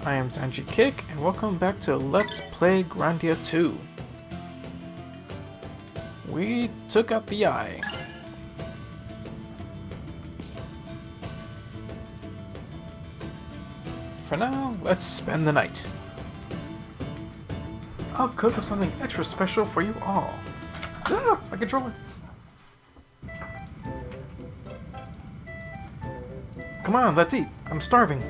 I am Zanji Kick, and welcome back to Let's Play Grandia 2. We took out the eye. For now, let's spend the night. I'll cook up something extra special for you all. Ah, my controller. Come on, let's eat. I'm starving.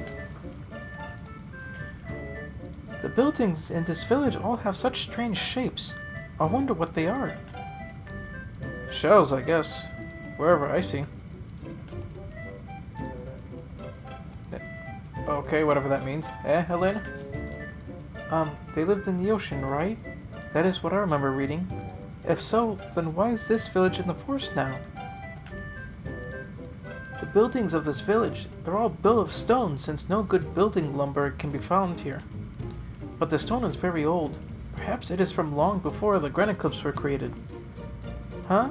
The buildings in this village all have such strange shapes. I wonder what they are. Shells, I guess. Wherever I see. Okay, whatever that means. Helena? They lived in the ocean, right? That is what I remember reading. If so, then why is this village in the forest now? The buildings of this village, they're all built of stone since no good building lumber can be found here. But the stone is very old. Perhaps it is from long before the granite cliffs were created. Huh?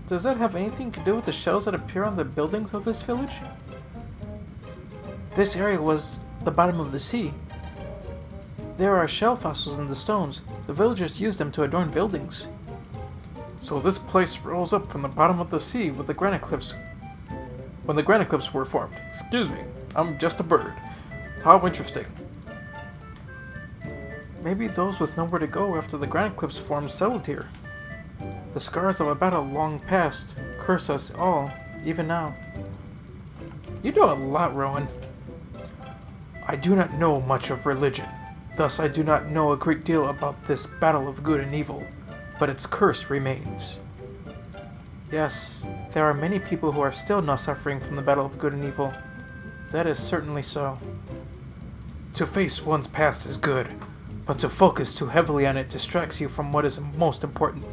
Does that have anything to do with the shells that appear on the buildings of this village? This area was the bottom of the sea. There are shell fossils in the stones. The villagers used them to adorn buildings. So this place rose up from the bottom of the sea with the granite cliffs. When the granite cliffs were formed. Excuse me, I'm just a bird. How interesting. Maybe those with nowhere to go after the granite cliffs formed settled here. The scars of a battle long past curse us all, even now. You know a lot, Rowan. I do not know much of religion. Thus I do not know a great deal about this battle of good and evil, but its curse remains. Yes, there are many people who are still not suffering from the battle of good and evil. That is certainly so. To face one's past is good, but to focus too heavily on it distracts you from what is most important,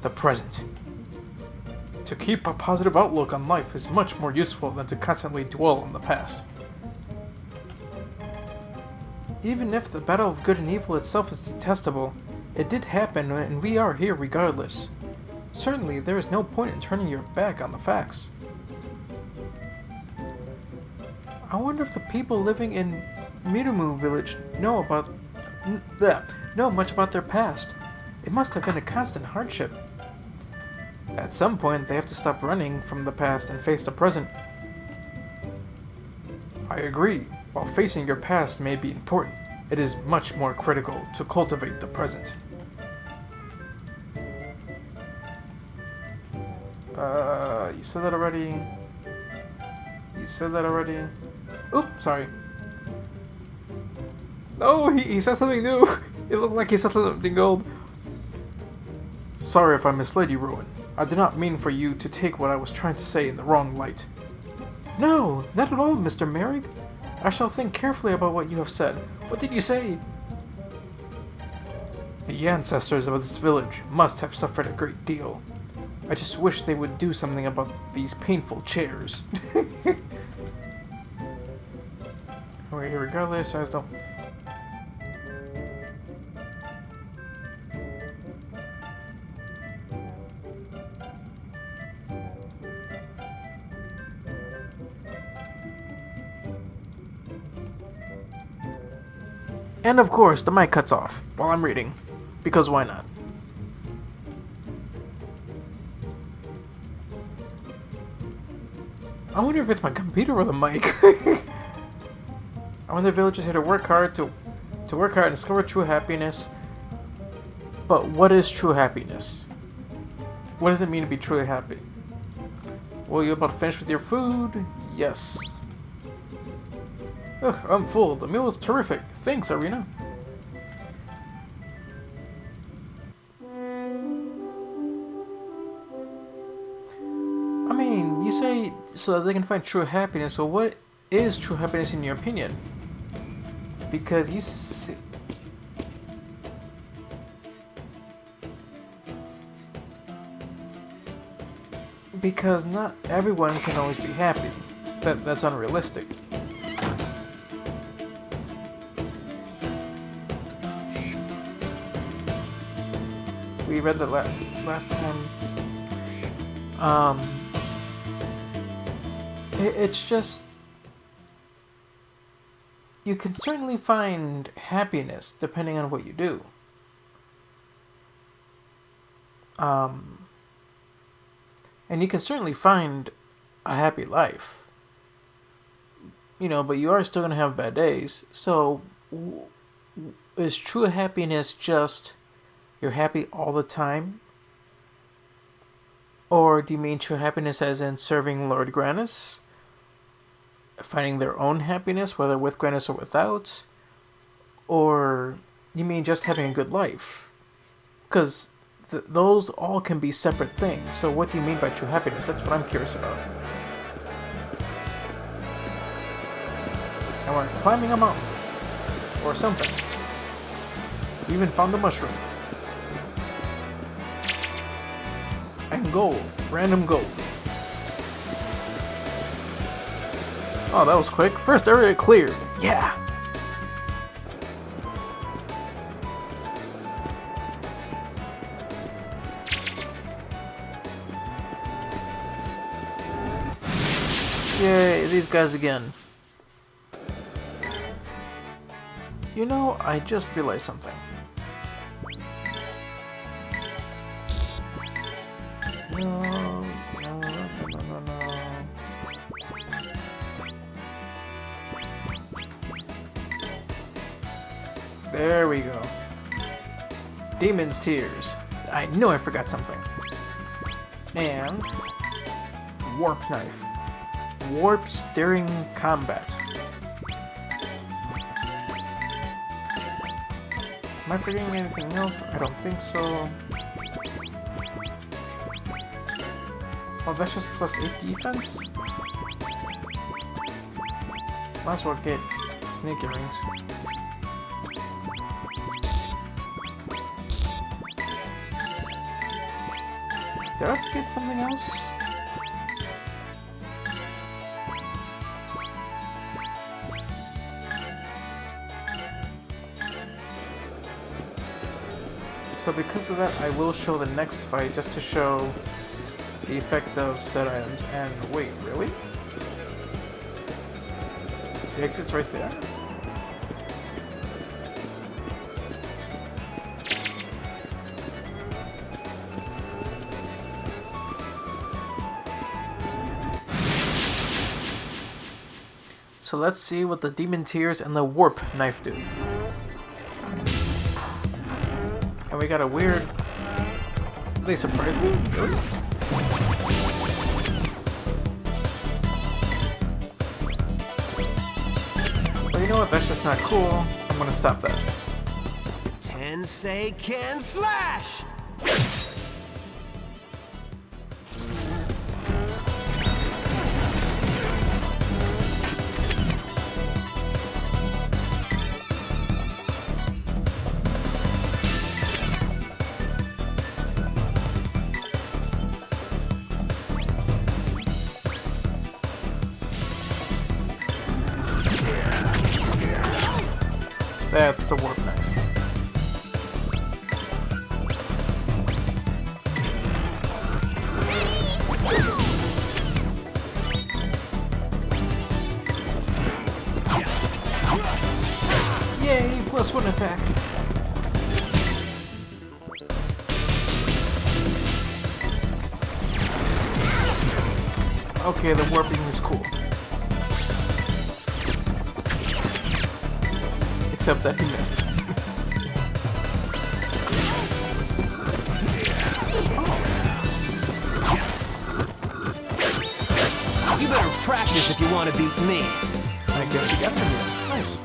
the present. To keep a positive outlook on life is much more useful than to constantly dwell on the past. Even if the battle of good and evil itself is detestable, it did happen and we are here regardless. Certainly, there is no point in turning your back on the facts. I wonder if the people living in Mirumu village know much about their past. It must have been a constant hardship. At some point, they have to stop running from the past and face the present. I agree. While facing your past may be important, it is much more critical to cultivate the present. You said that already. You said that already. Oop, sorry. No, he said something new. It looked like he said something old. Sorry if I misled you, Rowan. I did not mean for you to take what I was trying to say in the wrong light. No, not at all, Mr. Merrick. I shall think carefully about what you have said. What did you say? The ancestors of this village must have suffered a great deal. I just wish they would do something about these painful chairs. Alright, regardless, I don't... And of course, the mic cuts off while I'm reading, because why not? I wonder if it's my computer or the mic. I wonder if villagers here to work hard to work hard and discover true happiness. But what is true happiness? What does it mean to be truly happy? Well, you about to finish with your food? Yes. Ugh, I'm full. The meal was terrific. Thanks, Arena. I mean, you say so that they can find true happiness. So what is true happiness in your opinion? Because you see... Because not everyone can always be happy. That's unrealistic. We read that last time. It's just you can certainly find happiness depending on what you do. And you can certainly find a happy life. You know, but you are still going to have bad days. So, is true happiness just you're happy all the time? Or do you mean true happiness as in serving Lord Grannis? Finding their own happiness, whether with Grannis or without? Or you mean just having a good life? Because those all can be separate things. So what do you mean by true happiness? That's what I'm curious about. And we're climbing a mountain. Or something. We even found a mushroom. And gold. Random gold. Oh, that was quick. First area cleared. Yeah! Yay, these guys again. You know, I just realized something. No. There we go. Demon's Tears. I knew I forgot something. And Warp Knife. Warps during combat. Am I forgetting anything else? I don't think so. Oh, that's just plus 8 defense? Might as well get snake earrings. Did I forget something else? So because of that, I will show the next fight just to show the effect of said items. And wait, really? The exit's right there? So let's see what the Demon Tears and the Warp Knife do. And we got a weird... They surprised me? Really? Well, you know what? That's just not cool. I'm gonna stop that. Tensei can slash! That's the Warp Knife. Yay, +1 attack. Okay, the warping is cool. Except that he missed. You better practice if you want to beat me. I guess he got me there. Nice.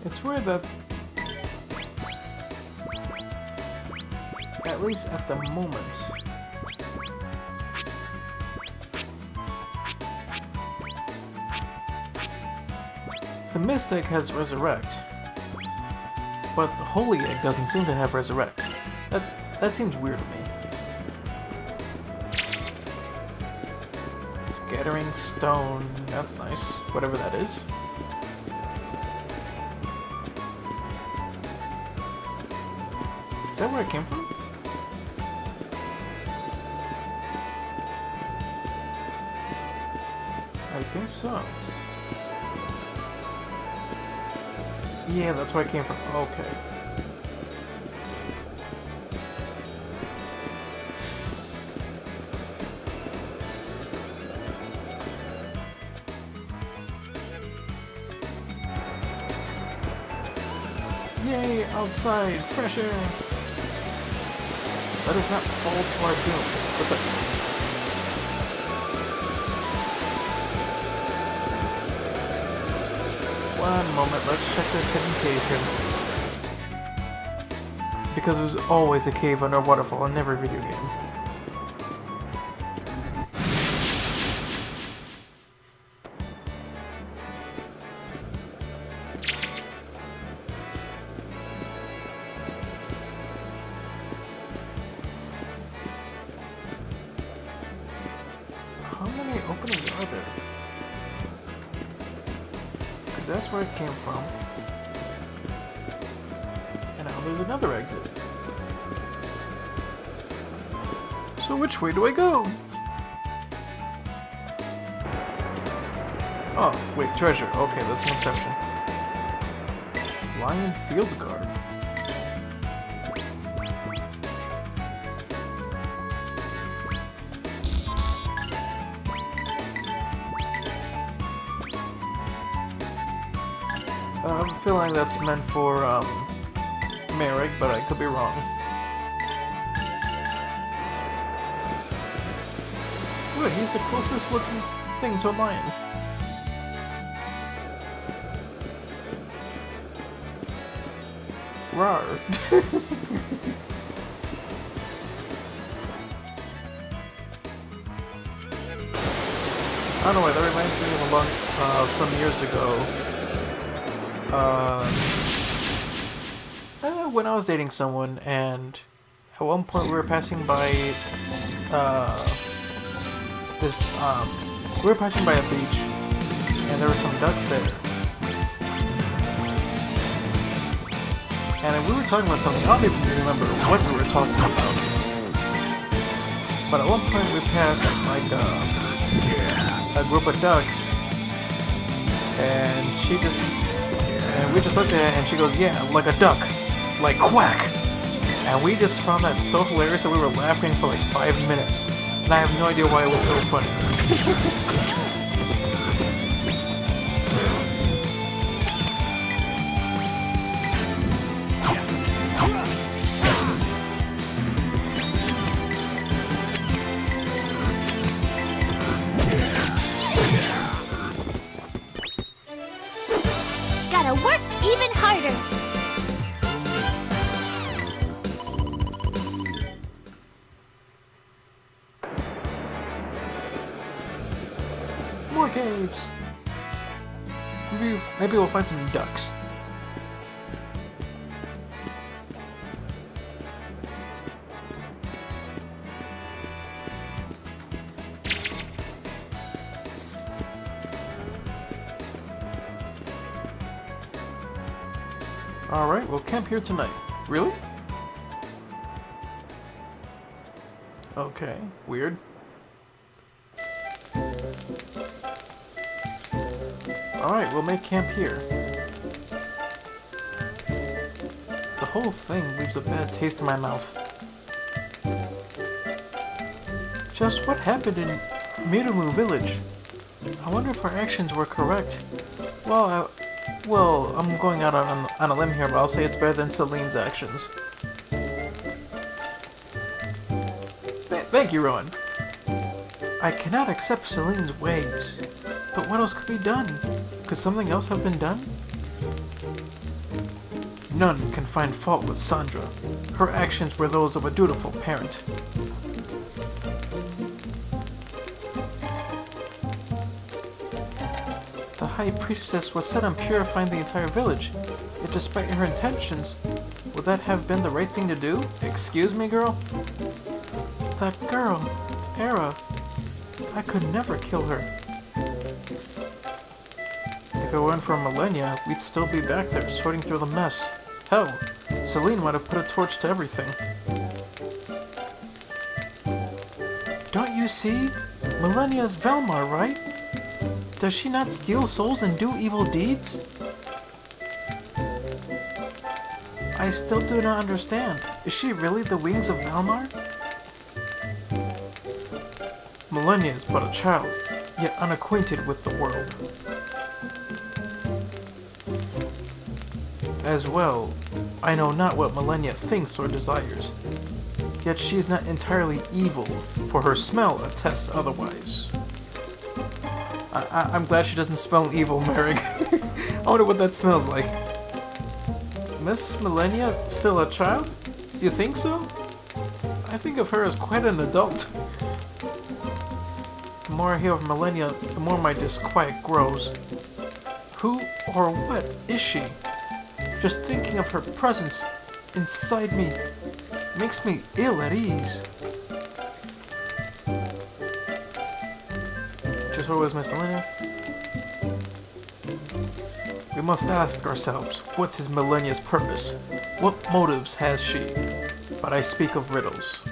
It's weird that, at least at the moment, the Mystic has Resurrect, but the Holy Egg doesn't seem to have Resurrect. That seems weird to me. glittering stone. That's nice. Whatever that is. Is that where it came from? I think so. Yeah, that's where it came from. Okay. Yay, outside, fresh air. Let us not fall to our doom. What the? One moment, let's check this hidden cave here. Because there's always a cave under a waterfall in every video game. How many openings are there? Because that's where it came from. And now there's another exit. So which way do I go? Oh, wait, treasure. Okay, that's an exception. Lion Field Guard. I'm feeling that's meant for, Merrick, but I could be wrong. Wait, he's the closest looking thing to a lion. Rawr. I don't know why, that reminds me of some years ago. When I was dating someone, and at one point we were passing by we were passing by a beach, and there were some ducks there, and we were talking about something. I don't even remember what we were talking about, but at one point we passed like a group of ducks, and we just looked at it, and she goes, "Yeah, like a duck, like quack." And we just found that so hilarious that we were laughing for like 5 minutes. And I have no idea why it was so funny. Gotta work even harder. More caves. Maybe we'll find some ducks. Alright, we'll camp here tonight. Really? Okay, weird. Alright, we'll make camp here. The whole thing leaves a bad taste in my mouth. Just what happened in Mirumu village? I wonder if our actions were correct. Well, I'm going out on a limb here, but I'll say it's better than Celine's actions. Thank you, Rowan. I cannot accept Celine's ways. But what else could be done? Could something else have been done? None can find fault with Sandra. Her actions were those of a dutiful parent. The High Priestess was set on purifying the entire village. Yet despite her intentions, would that have been the right thing to do? Excuse me, girl? That girl, Aira. I could never kill her. If it weren't for Millenia, we'd still be back there, sorting through the mess. Hell, Celine might have put a torch to everything. Don't you see? Millenia's Velmar, right? Does she not steal souls and do evil deeds? I still do not understand. Is she really the wings of Velmar? Millenia is but a child, yet unacquainted with the world. As well, I know not what Millenia thinks or desires. Yet she is not entirely evil, for her smell attests otherwise. I'm glad she doesn't smell evil, Merrick. I wonder what that smells like. Miss Millenia still a child? You think so? I think of her as quite an adult. The more I hear of Millenia, the more my disquiet grows. Who or what is she? Just thinking of her presence inside me makes me ill at ease. Just always Miss Millenia. We must ask ourselves, what is Millenia's purpose? What motives has she? But I speak of riddles.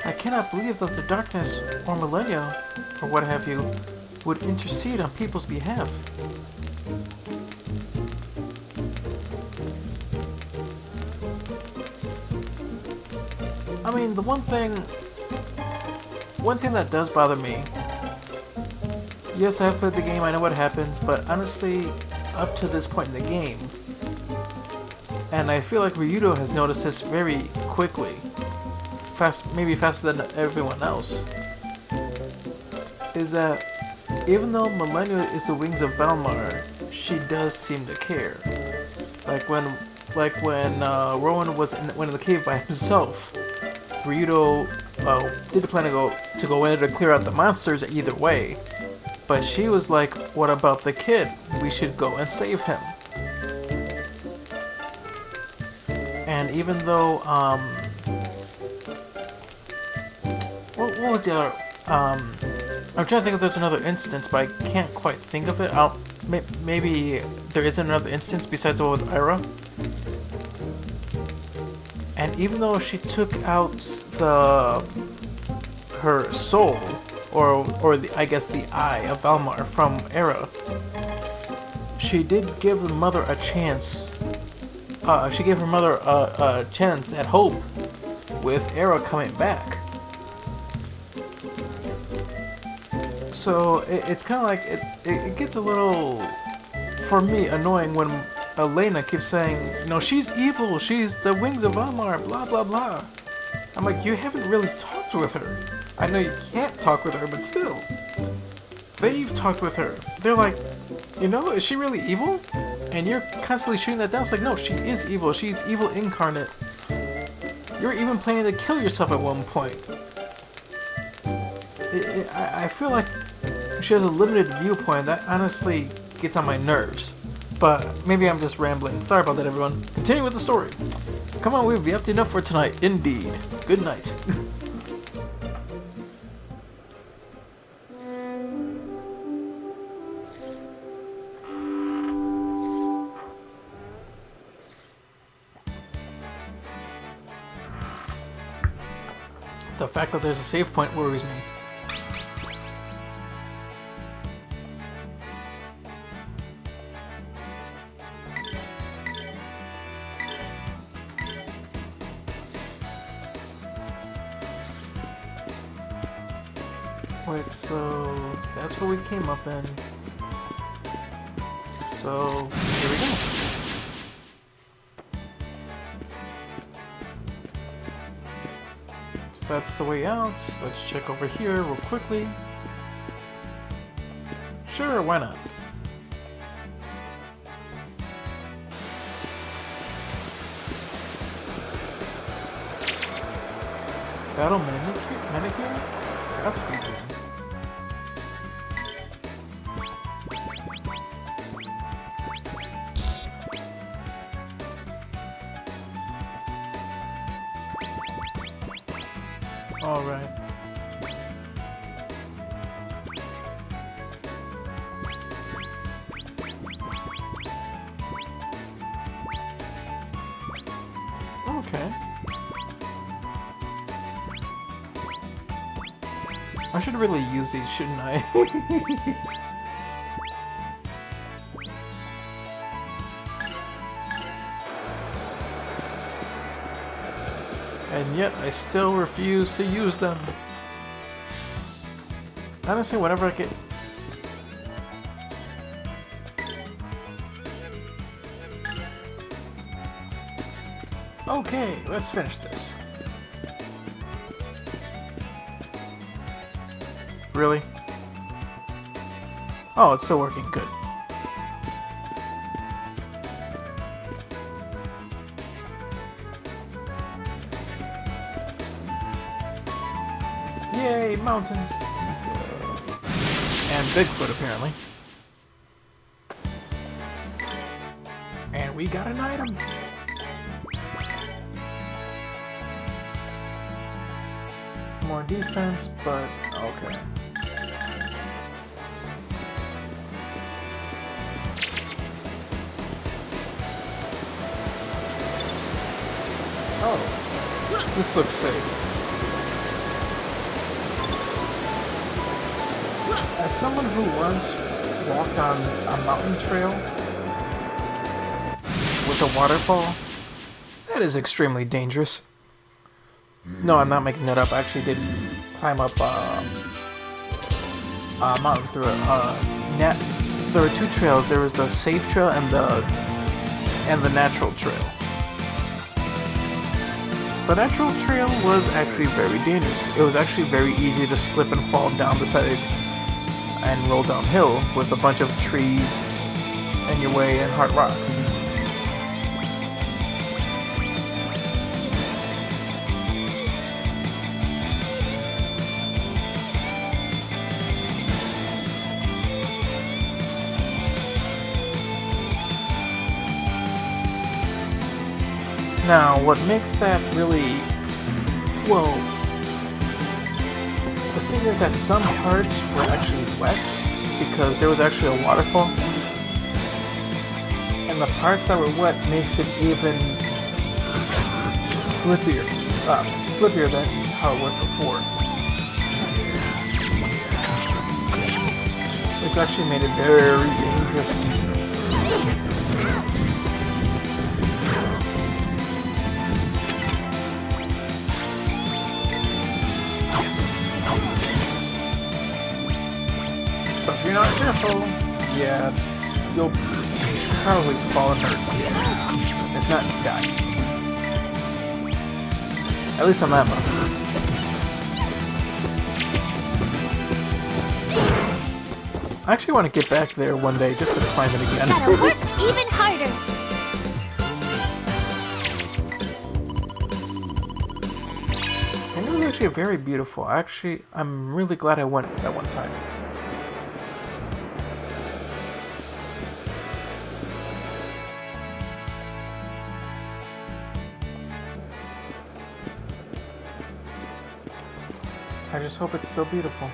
I cannot believe that the darkness, or Millenia, or what have you, would intercede on people's behalf. I mean, the one thing that does bother me, yes, I've played the game, I know what happens, but honestly, up to this point in the game, and I feel like Ryudo has noticed this very quickly, maybe faster than everyone else, is that even though Millenia is the wings of Velmar, she does seem to care. Like when Rowan went in the cave by himself, Ryudo did plan to go in to clear out the monsters either way, but she was like, "What about the kid? We should go and save him." And even though what was the other I'm trying to think if there's another instance, but I can't quite think of it. Maybe there isn't another instance besides the one with Aira. And even though she took out her soul, or I guess the eye of Velmar from Aira, she did give the mother a chance. She gave her mother a chance at hope with Aira coming back. So it's kind of like it gets a little, for me, annoying when Elena keeps saying, "No, she's evil. She's the wings of Velmar. Blah blah blah." I'm like, you haven't really talked with her. I know you can't talk with her, but still, they've talked with her. They're like, is she really evil? And you're constantly shooting that down. It's like, no, she is evil. She's evil incarnate. You're even planning to kill yourself at one point. I feel like she has a limited viewpoint that honestly gets on my nerves. But maybe I'm just rambling. Sorry about that, everyone. Continue with the story. Come on, we've yapped enough for tonight. Indeed. Good night. The fact that there's a save point worries me. Wait, so that's what we came up in. So here we go. So that's the way out. Let's check over here real quickly. Sure, why not? Battle manicure? That's speaking. Alright. Okay. I should really use these, shouldn't I? And yet, I still refuse to use them. Honestly, whenever I get... Okay, let's finish this. Really? Oh, it's still working. Good. Yay, mountains! And Bigfoot, apparently. And we got an item! More defense, but okay. Oh, this looks safe. As someone who once walked on a mountain trail with a waterfall, that is extremely dangerous. No, I'm not making that up. I actually did climb up a mountain through there were two trails. There was the safe trail and the natural trail. The natural trail was actually very dangerous. It was actually very easy to slip and fall down the side and roll downhill with a bunch of trees in your way and hard rocks. Now, what makes that really, well, the thing is that some parts were actually wet because there was actually a waterfall, and the parts that were wet makes it even slippier than how it was before. It's actually made it very dangerous. So if you're not careful, yeah, you'll probably fall and hurt. If not, die. At least on that one. I actually want to get back there one day just to climb it again. Gotta work even harder. And it was actually very beautiful. Actually, I'm really glad I went that one time. I just hope it's so beautiful.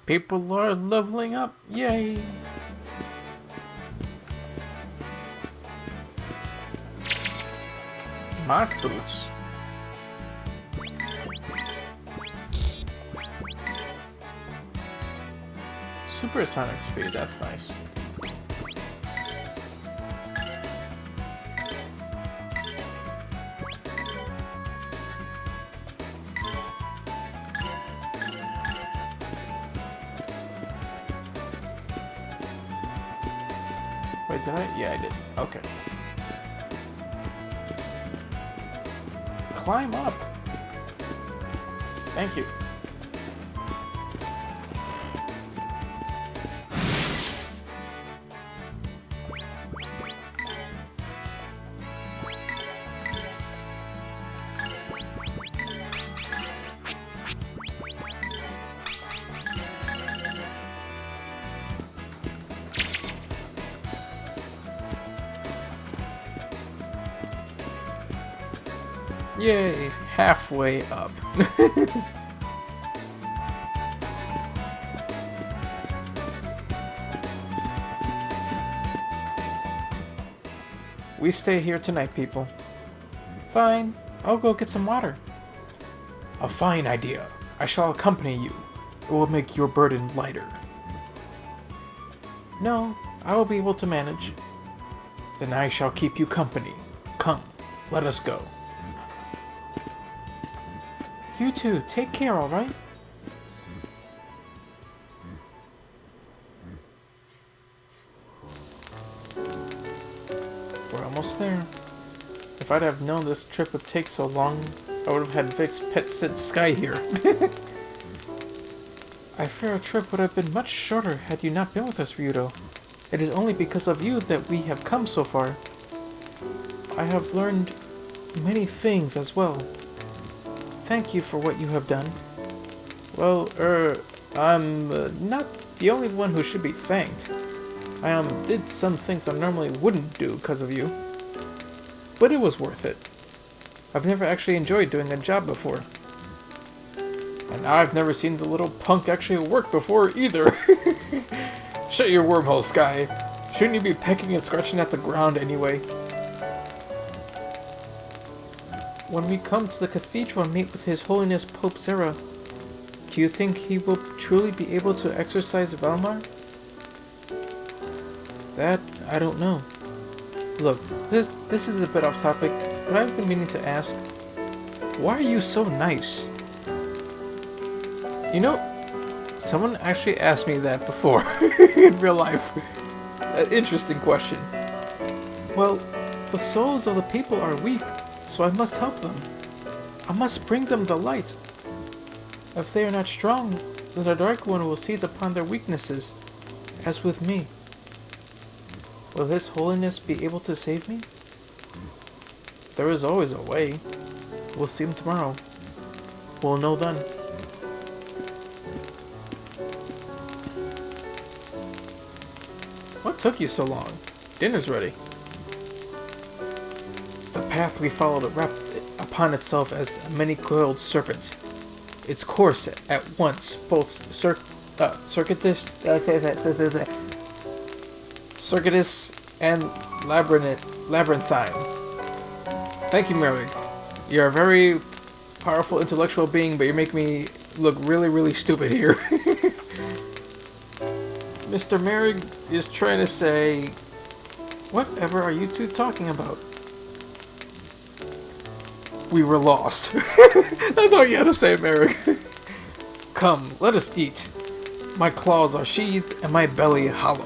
People are leveling up, yay! Mark boots. Supersonic speed, that's nice. Wait, did I? Yeah, I did. Okay. Climb up. Thank you. Yay, halfway up. We stay here tonight, people. Fine, I'll go get some water. A fine idea. I shall accompany you. It will make your burden lighter. No, I will be able to manage. Then I shall keep you company. Come, let us go. You two, take care, alright? We're almost there. If I'd have known this trip would take so long, I would have had Vic's pet sit Sky here. I fear our trip would have been much shorter had you not been with us, Ryudo. It is only because of you that we have come so far. I have learned many things as well. Thank you for what you have done. Well, I'm not the only one who should be thanked. I did some things I normally wouldn't do because of you. But it was worth it. I've never actually enjoyed doing a job before. And I've never seen the little punk actually work before either. Shut your wormhole, Sky. Shouldn't you be pecking and scratching at the ground anyway? When we come to the cathedral and meet with His Holiness Pope Zera, do you think he will truly be able to exorcise Valmar? That, I don't know. Look, this is a bit off topic, but I've been meaning to ask, why are you so nice? You know, someone actually asked me that before, in real life. An interesting question. Well, the souls of the people are weak, so I must help them. I must bring them the light. If they are not strong, then the Dark One will seize upon their weaknesses, as with me. Will His Holiness be able to save me? There is always a way. We'll see him tomorrow. We'll know then. What took you so long? Dinner's ready. The path we followed wrapped upon itself as a many-coiled serpent. Its course at once both circuitous and labyrinthine. Thank you, Merrick. You're a very powerful intellectual being, but you're making me look really, really stupid here. Mr. Merrick is trying to say, whatever are you two talking about? We were lost. That's all you had to say, Merrick. Come, let us eat. My claws are sheathed and my belly hollow.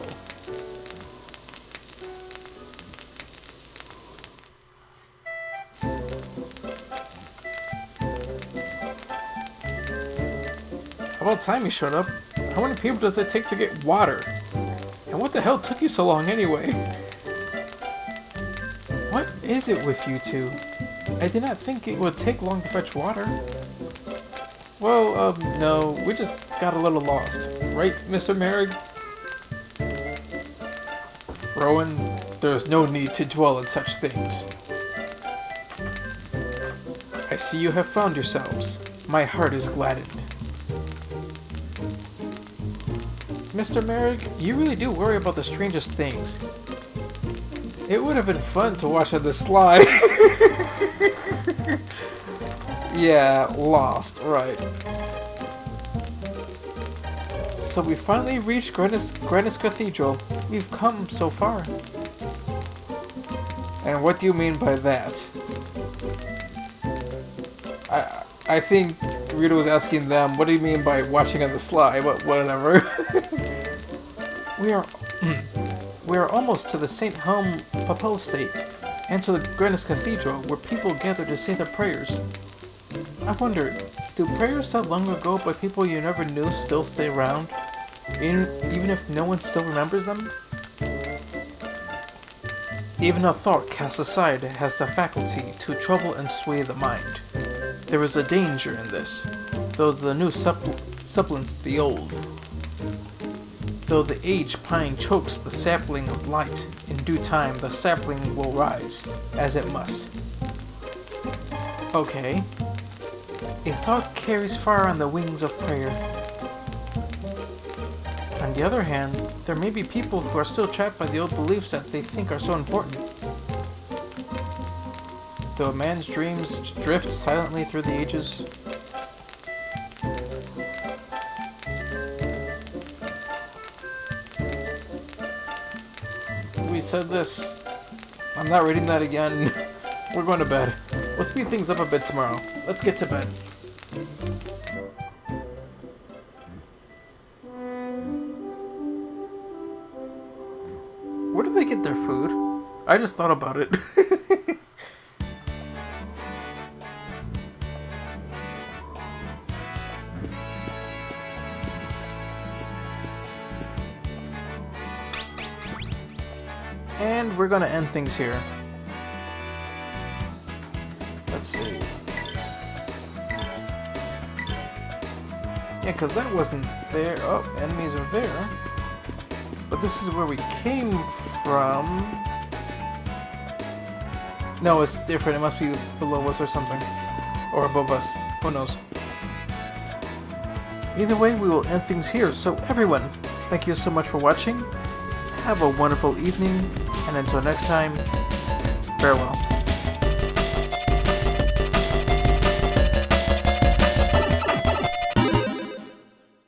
About time you showed up. How many people does it take to get water? And what the hell took you so long anyway? What is it with you two? I did not think it would take long to fetch water. Well, no, we just got a little lost. Right, Mr. Merrick? Rowan, there is no need to dwell on such things. I see you have found yourselves. My heart is gladdened. Mr. Merrick, you really do worry about the strangest things. It would have been fun to watch on the slide. Yeah, lost, right. So we finally reached Grandis Cathedral. We've come so far. And what do you mean by that? I think Rita was asking them, what do you mean by watching on the slide? But whatever. We are almost to the St. Helm Papal State and to the Grandis Cathedral, where people gather to say their prayers. I wonder, do prayers said long ago by people you never knew still stay around, even if no one still remembers them? Even a thought cast aside has the faculty to trouble and sway the mind. There is a danger in this, though the new supplants the old. Though the aged pine chokes the sapling of light, in due time the sapling will rise, as it must. Okay. A thought carries far on the wings of prayer. On the other hand, there may be people who are still trapped by the old beliefs that they think are so important. Though a man's dreams drift silently through the ages. We said this. I'm not reading that again. We're going to bed. We'll speed things up a bit tomorrow. Let's get to bed. Where do they get their food? I just thought about it. And we're gonna end things here. Let's see. Yeah, because that wasn't there. Oh, enemies are there. But this is where we came from. No, it's different. It must be below us or something. Or above us. Who knows? Either way, we will end things here. So everyone, thank you so much for watching. Have a wonderful evening. And until next time, farewell.